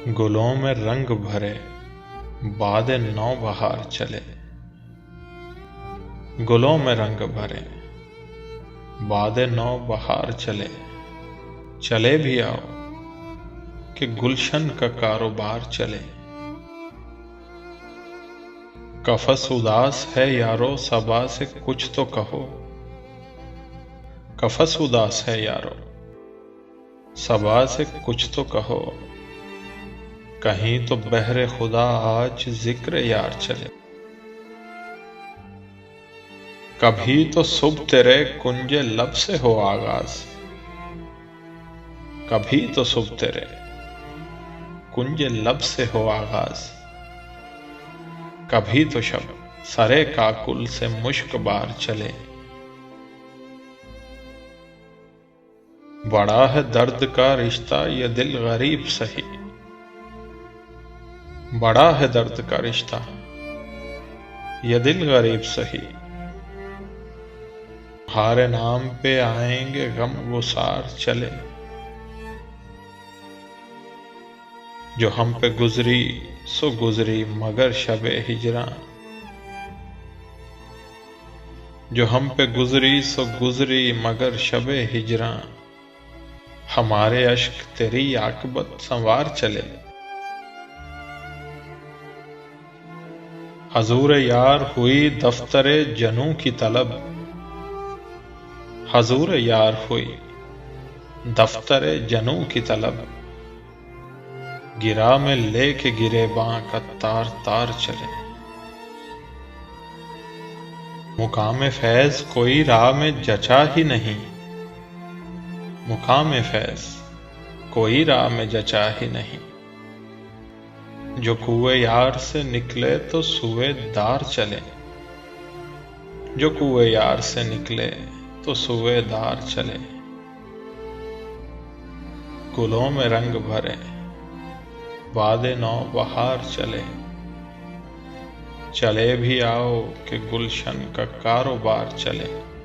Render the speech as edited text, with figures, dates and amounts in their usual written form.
गुलों में रंग भरे बादे नौ बहार चले। गुलों में रंग भरे बादे नौ बहार चले। चले भी आओ कि गुलशन का कारोबार चले। कफस उदास है यारो सबा से कुछ तो कहो। कफस उदास है यारो सबा से कुछ तो कहो। कहीं तो बहरे खुदा आज जिक्र यार चले। कभी तो सुबह तेरे कुंजे लब से हो आगाज। कभी तो सुबह तेरे कुंजे लब से हो आगाज। कभी तो शब सरे काकुल से मुश्क बार चले। बड़ा है दर्द का रिश्ता ये दिल गरीब सही। बड़ा है दर्द का रिश्ता ये दिल गरीब सही। तुम्हारे नाम पे आएंगे गम गुसार चले। जो हम पे गुजरी सो गुजरी मगर शबे हिजरा। जो हम पे गुजरी सो गुजरी मगर शबे हिजरा। हमारे अश्क तेरी आकबत संवार चले। हजूर यार हुई दफ्तरे जनू की तलब। हजूर यार हुई दफ्तरे जनू की तलब। गिरा में लेके गिरेबां का तार तार चले। मुकाम फैज कोई राह में जचा ही नहीं। मुकाम फैज कोई राह में जचा ही नहीं। जो कुएं यार से निकले तो सुए दार चले। जो कुएं यार से निकले तो सुए दार चले। गुलों में रंग भरे बादे नौ बहार चले। चले भी आओ कि गुलशन का कारोबार चले।